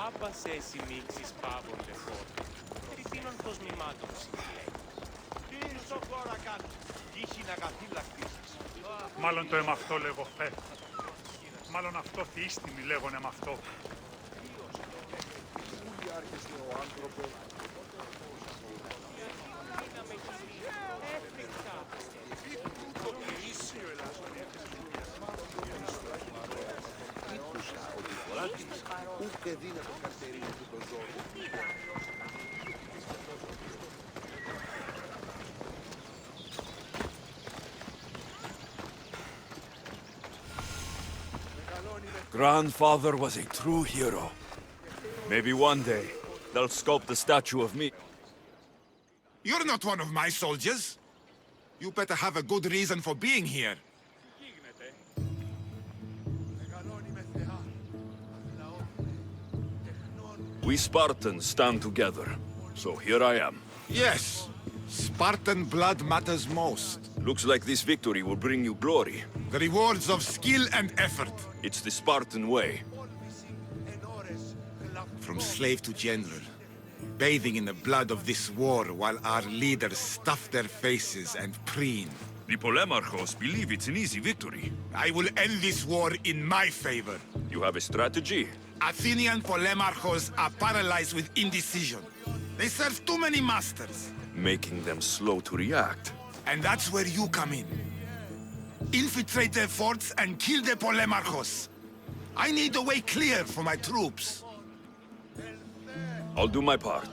Άπασε εσύ μίξεις πάβων λεφών. Τριτήνων κοσμημάτων συμπλέει. Τι ήρθω χώρα κάτω. Τύχει να καθήλακτήσεις. Μάλλον το εμαυτό λέγω φε. Μάλλον αυτό θύστημη λέγονε με αυτό. Όλοι άρχεστε ο άνθρωπος. Ούτε δύνατο καρτερίνει του το ζώο. Grandfather was a true hero. Maybe one day, they'll sculpt a statue of me. You're not one of my soldiers. You better have a good reason for being here. We Spartans stand together, so here I am. Yes, Spartan blood matters most. Looks like this victory will bring you glory. The rewards of skill and effort. It's the Spartan way. From slave to general, bathing in the blood of this war while our leaders stuff their faces and preen. The Polemarchos believe it's an easy victory. I will end this war in my favor. You have a strategy? Athenian Polemarchos are paralyzed with indecision. They serve too many masters. Making them slow to react. And that's where you come in. Infiltrate their forts and kill the Polemarchos. I need a way clear for my troops. I'll do my part.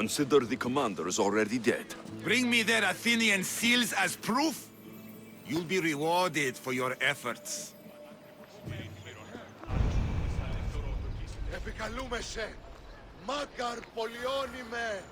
Consider the commander is already dead. Bring me their Athenian seals as proof. You'll be rewarded for your efforts. Επικαλούμε σε. Μάκαρ πολιώνυμε.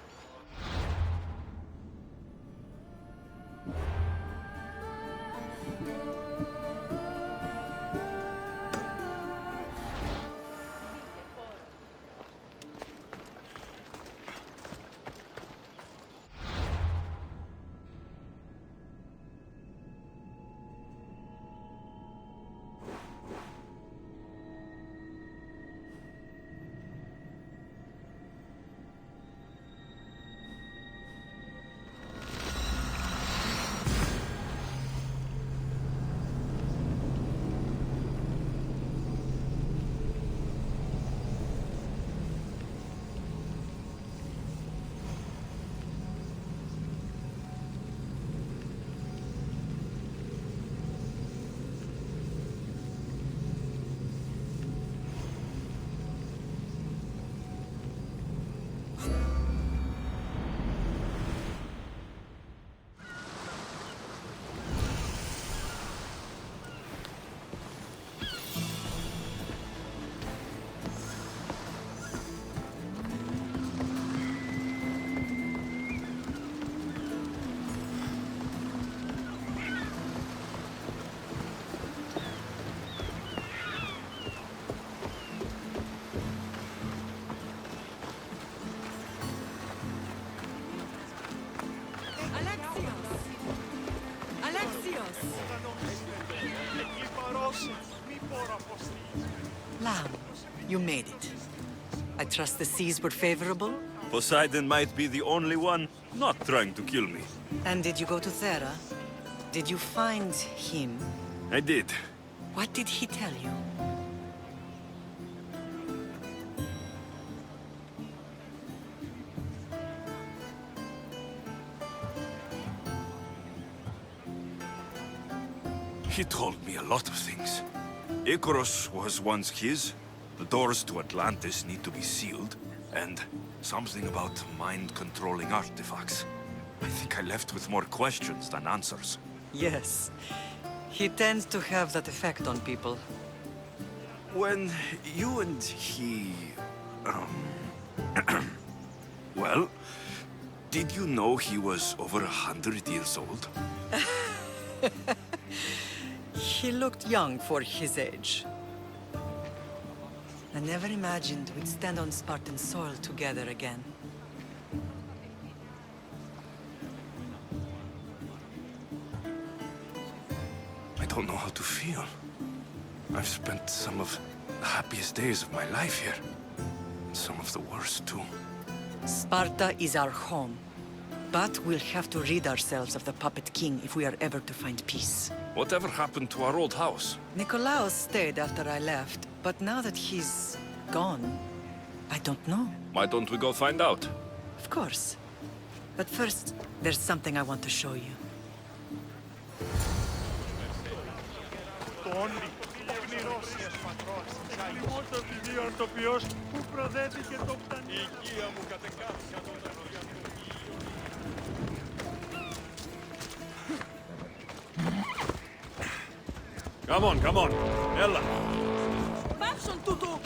Alexios! Lamb, you made it. I trust the seas were favorable? Poseidon might be the only one not trying to kill me. And did you go to Thera? Did you find him? I did. What did he tell you? He told me a lot of things. Icarus was once his, the doors to Atlantis need to be sealed, and something about mind-controlling artifacts. I think I left with more questions than answers. Yes. He tends to have that effect on people. When you and he... well, did you know he was over 100 years old? He looked young for his age. I never imagined we'd stand on Spartan soil together again. I don't know how to feel. I've spent some of the happiest days of my life here. Some of the worst, too. Sparta is our home. But we'll have to rid ourselves of the puppet king if we are ever to find peace. Whatever happened to our old house? Nikolaos stayed after I left, but now that he's gone, I don't know. Why don't we go find out? Of course. But first, there's something I want to show you. Come on, Ella. Πάψον τούτο!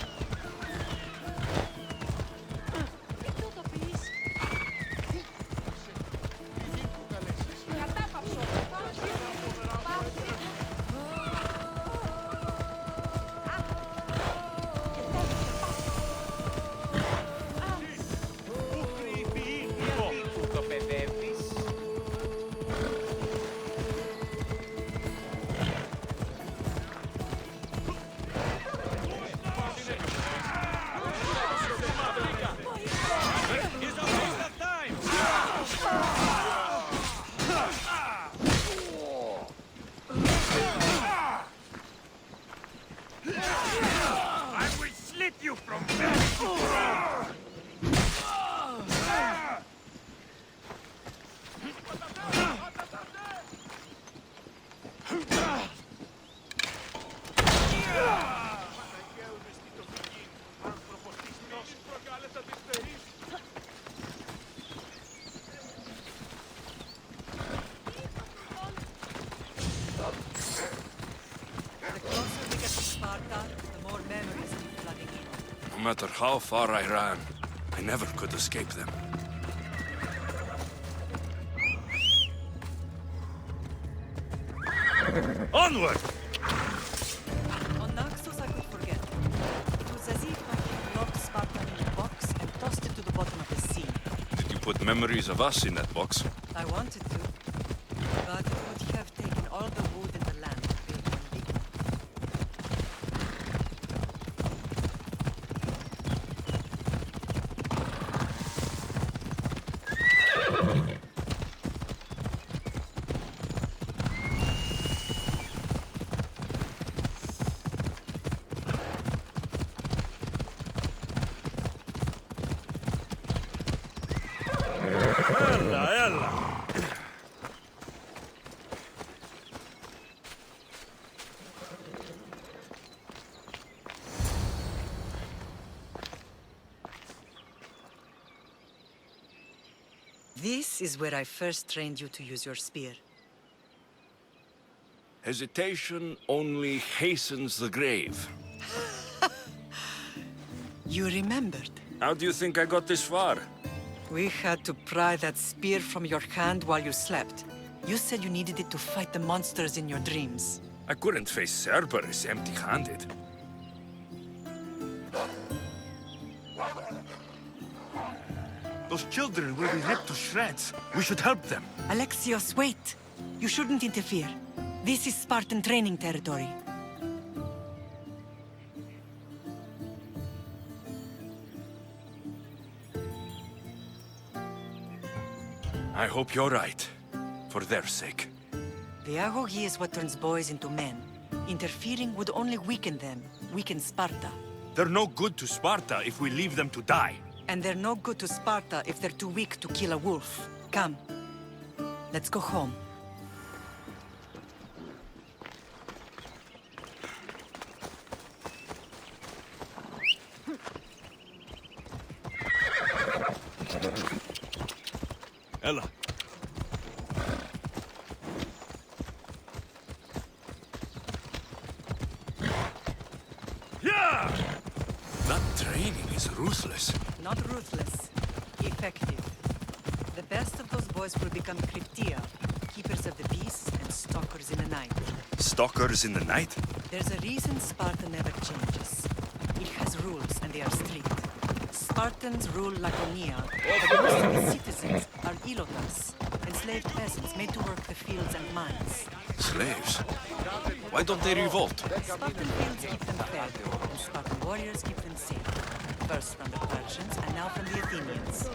No matter how far I ran, I never could escape them. Onward! On Naxos I could forget. It was as if I had locked Spartan in a box and tossed it to the bottom of the sea. Did you put memories of us in that box? I wanted to, but it would have taken all the wood in the land to build one big one. This is where I first trained you to use your spear. Hesitation only hastens the grave. You remembered. How do you think I got this far? We had to pry that spear from your hand while you slept. You said you needed it to fight the monsters in your dreams. I couldn't face Cerberus empty-handed. Those children will be ripped to shreds. We should help them. Alexios, wait! You shouldn't interfere. This is Spartan training territory. I hope you're right. For their sake. The agoge is what turns boys into men. Interfering would only weaken them, weaken Sparta. They're no good to Sparta if we leave them to die. And they're no good to Sparta if they're too weak to kill a wolf. Come. Let's go home. Ella. Yeah! That training is ruthless. Not ruthless. Effective. The best of those boys will become Cryptia, keepers of the peace and stalkers in the night. Stalkers in the night? There's a reason Sparta never changes. It has rules and they are strict. Spartans rule Laconia, but most of the citizens are ilotas, enslaved peasants made to work the fields and mines. Slaves? Why don't they revolt? Spartan fields keep them fed, and Spartan warriors keep them safe. First under now from the Athenians.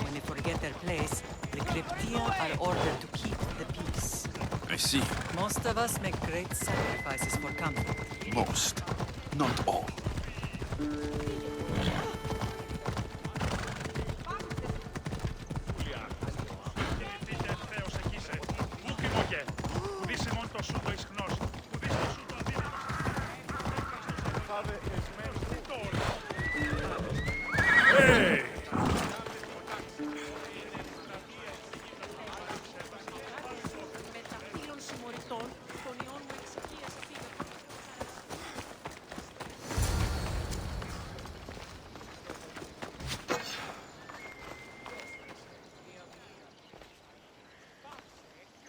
When they forget their place, the Cryptia are ordered to keep the peace. I see. Most of us make great sacrifices for comfort. Most, not all.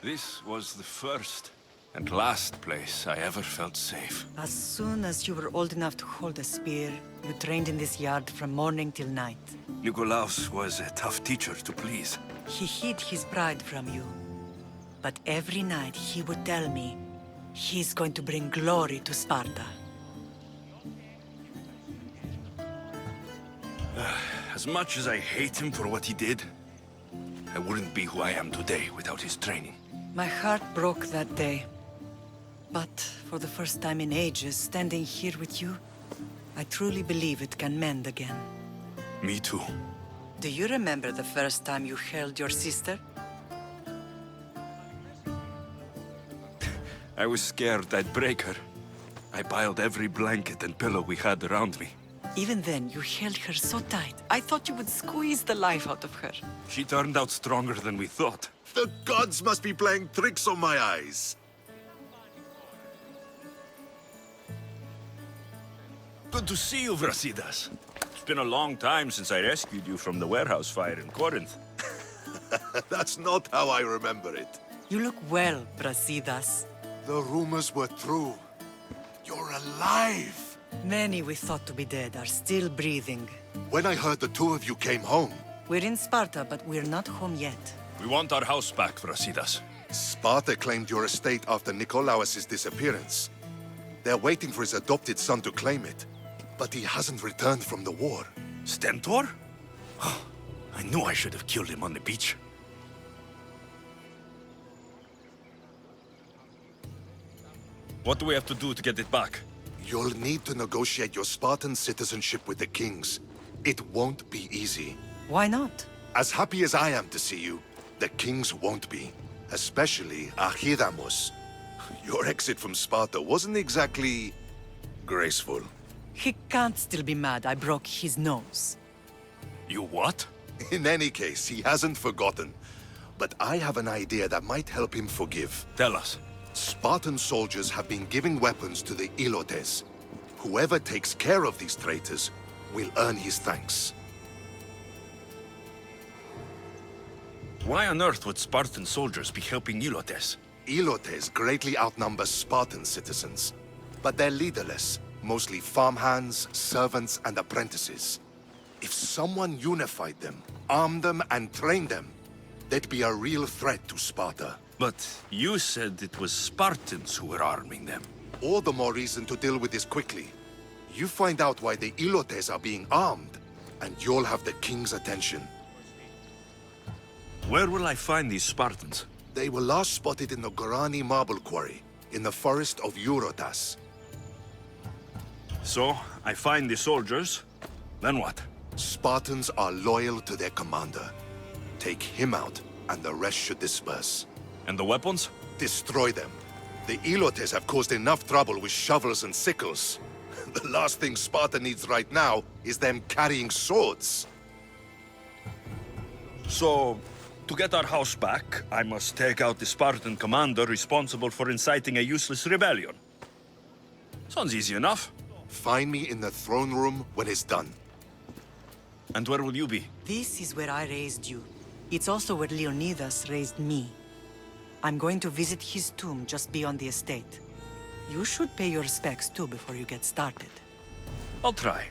This was the first and last place I ever felt safe. As soon as you were old enough to hold a spear, you trained in this yard from morning till night. Nikolaos was a tough teacher to please. He hid his pride from you. But every night he would tell me, he's going to bring glory to Sparta. As much as I hate him for what he did, I wouldn't be who I am today without his training. My heart broke that day. But for the first time in ages, standing here with you, I truly believe it can mend again. Me too. Do you remember the first time you held your sister? I was scared I'd break her. I piled every blanket and pillow we had around me. Even then, you held her so tight. I thought you would squeeze the life out of her. She turned out stronger than we thought. The gods must be playing tricks on my eyes. Good to see you, Brasidas. It's been a long time since I rescued you from the warehouse fire in Corinth. That's not how I remember it. You look well, Brasidas. The rumors were true. You're alive! Many we thought to be dead are still breathing. When I heard the two of you came home, We're in Sparta, but we're not home yet. We want our house back, Brasidas. Sparta claimed your estate after Nikolaos' disappearance. They're waiting for his adopted son to claim it. But he hasn't returned from the war. Stentor? I knew I should have killed him on the beach. What do we have to do to get it back? You'll need to negotiate your Spartan citizenship with the kings. It won't be easy. Why not? As happy as I am to see you, the kings won't be. Especially Archidamos. Your exit from Sparta wasn't exactly graceful. He can't still be mad I broke his nose. You what? In any case, he hasn't forgotten. But I have an idea that might help him forgive. Tell us. Spartan soldiers have been giving weapons to the Ilotes. Whoever takes care of these traitors will earn his thanks. Why on earth would Spartan soldiers be helping Ilotes? Ilotes greatly outnumber Spartan citizens, but they're leaderless, mostly farmhands, servants, and apprentices. If someone unified them, armed them, and trained them, they'd be a real threat to Sparta. But you said it was Spartans who were arming them. All the more reason to deal with this quickly. You find out why the Ilotes are being armed, and you'll have the king's attention. Where will I find these Spartans? They were last spotted in the Gorani marble quarry, in the forest of Eurotas. So, I find the soldiers, then what? Spartans are loyal to their commander. Take him out, and the rest should disperse. And the weapons? Destroy them. The Ilotes have caused enough trouble with shovels and sickles. The last thing Sparta needs right now is them carrying swords. So, to get our house back, I must take out the Spartan commander responsible for inciting a useless rebellion. Sounds easy enough. Find me in the throne room when it's done. And where will you be? This is where I raised you. It's also where Leonidas raised me. I'm going to visit his tomb just beyond the estate. You should pay your respects too before you get started. I'll try.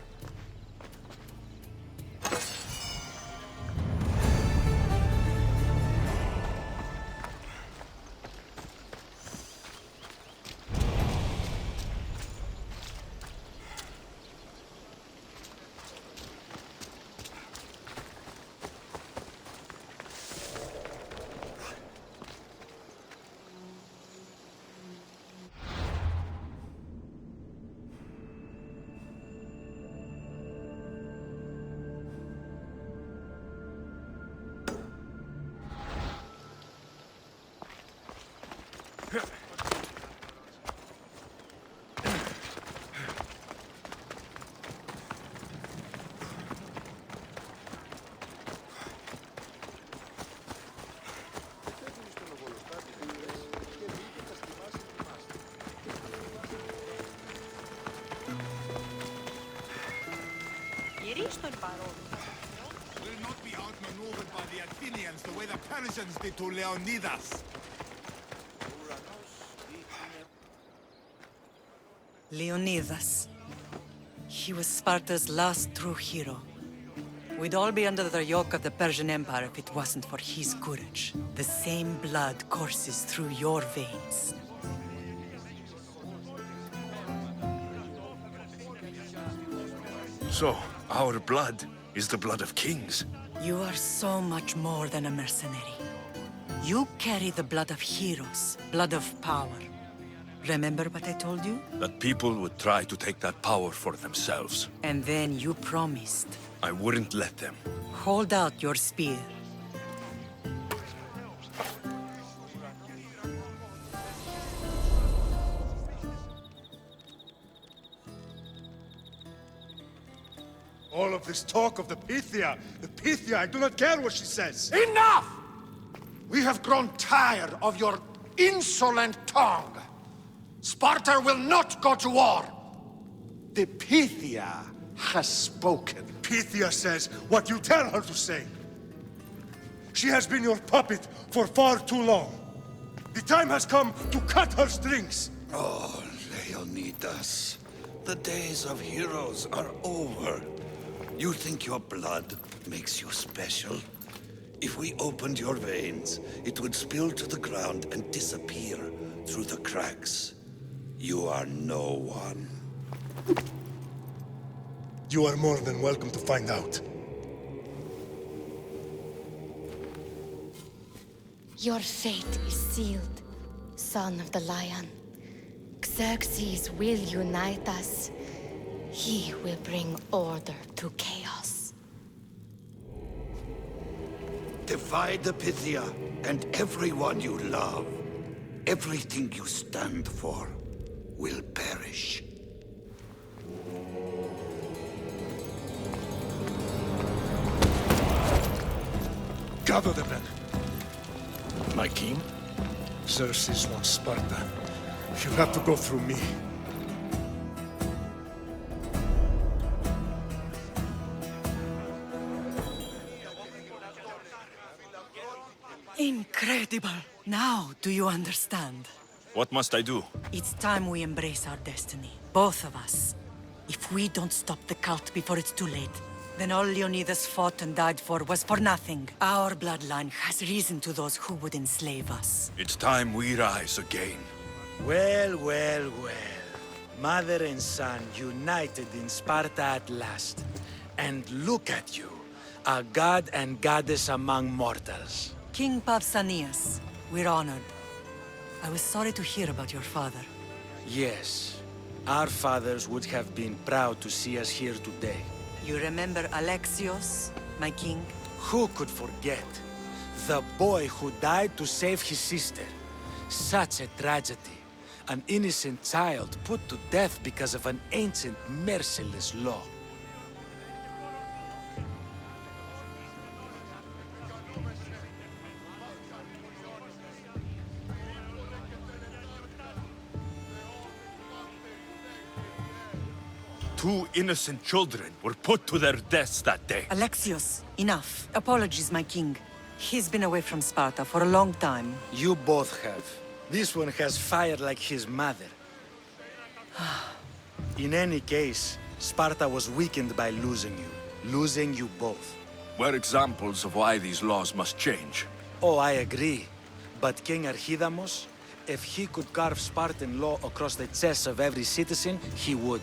Will not be outmaneuvered by the Athenians the way the Persians did to Leonidas. Leonidas. He was Sparta's last true hero. We'd all be under the yoke of the Persian Empire if it wasn't for his courage. The same blood courses through your veins. So, our blood is the blood of kings. You are so much more than a mercenary. You carry the blood of heroes, blood of power. Remember what I told you? That people would try to take that power for themselves. And then you promised. I wouldn't let them. Hold out your spear. All of this talk of the Pythia, I do not care what she says. Enough! We have grown tired of your insolent tongue. Sparta will not go to war. The Pythia has spoken. Pythia says what you tell her to say. She has been your puppet for far too long. The time has come to cut her strings. Oh, Leonidas. The days of heroes are over. You think your blood makes you special? If we opened your veins, it would spill to the ground and disappear through the cracks. You are no one. You are more than welcome to find out. Your fate is sealed, son of the lion. Xerxes will unite us. He will bring order to chaos. Divide the Pythia and everyone you love. Everything you stand for will perish. Gather the men. My king? Xerxes wants Sparta. She'll have to go through me. Incredible! Now, do you understand? What must I do? It's time we embrace our destiny. Both of us. If we don't stop the cult before it's too late, then all Leonidas fought and died for was for nothing. Our bloodline has reason to those who would enslave us. It's time we rise again. Well, well, well. Mother and son united in Sparta at last. And look at you, a god and goddess among mortals. King Pausanias, we're honored. I was sorry to hear about your father. Yes, our fathers would have been proud to see us here today. You remember Alexios, my king? Who could forget? The boy who died to save his sister. Such a tragedy. An innocent child put to death because of an ancient, merciless law. Two innocent children were put to their deaths that day. Alexios, enough. Apologies, my king. He's been away from Sparta for a long time. You both have. This one has fire like his mother. In any case, Sparta was weakened by losing you both. We're examples of why these laws must change. Oh, I agree. But King Archidamos, if he could carve Spartan law across the chests of every citizen, he would.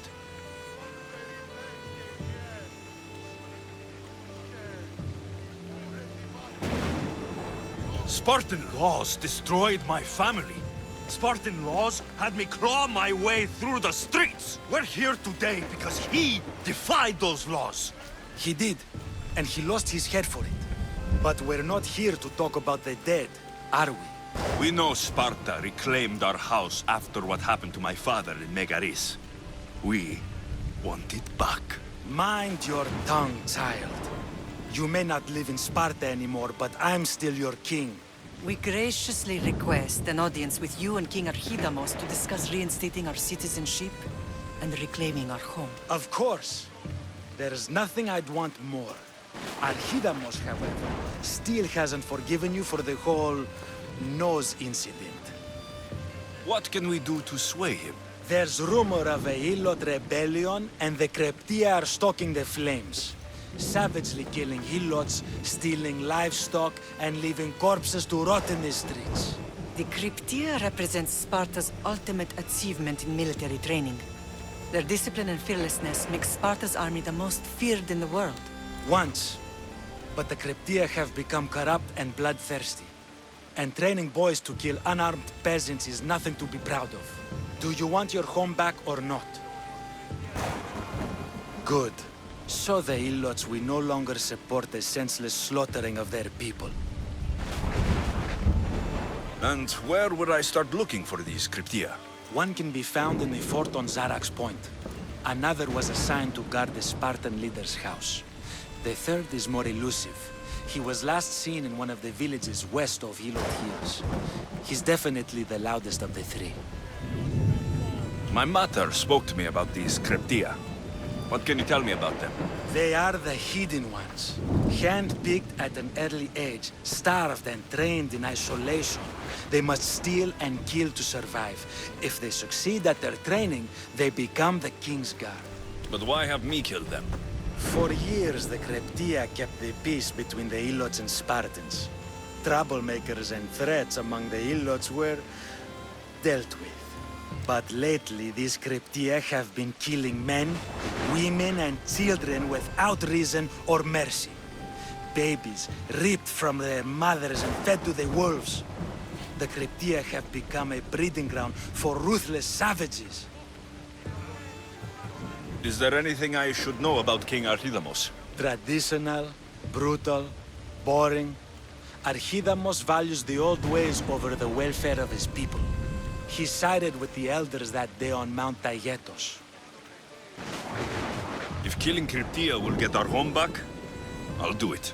Spartan laws destroyed my family. Spartan laws had me claw my way through the streets. We're here today because he defied those laws. He did, and he lost his head for it. But we're not here to talk about the dead, are we? We know Sparta reclaimed our house after what happened to my father in Megaris. We want it back. Mind your tongue, child. You may not live in Sparta anymore, but I'm still your king. We graciously request an audience with you and King Archidamos to discuss reinstating our citizenship and reclaiming our home. Of course. There's nothing I'd want more. Archidamos, however, still hasn't forgiven you for the whole nose incident. What can we do to sway him? There's rumor of a Hilot rebellion, and the Creptia are stalking the flames. Savagely killing Hilots, stealing livestock, and leaving corpses to rot in the streets. The Cryptia represents Sparta's ultimate achievement in military training. Their discipline and fearlessness make Sparta's army the most feared in the world. Once. But the Cryptia have become corrupt and bloodthirsty. And training boys to kill unarmed peasants is nothing to be proud of. Do you want your home back or not? Good. So the Ilots will no longer support the senseless slaughtering of their people. And where would I start looking for these Cryptia? One can be found in the fort on Zarak's Point. Another was assigned to guard the Spartan leader's house. The third is more elusive. He was last seen in one of the villages west of Hilot Hills. He's definitely the loudest of the three. My mother spoke to me about these Cryptia. What can you tell me about them? They are the hidden ones. Hand-picked at an early age, starved and trained in isolation. They must steal and kill to survive. If they succeed at their training, they become the King's Guard. But why have me killed them? For years, the Cryptia kept the peace between the Ilots and Spartans. Troublemakers and threats among the Ilots were dealt with. But lately, these Cryptia have been killing men, women, and children without reason or mercy. Babies ripped from their mothers and fed to the wolves. The Cryptia have become a breeding ground for ruthless savages. Is there anything I should know about King Archidamos? Traditional, brutal, boring. Archidamos values the old ways over the welfare of his people. He sided with the elders that day on Mount Taygetos. If killing Cryptia will get our home back, I'll do it.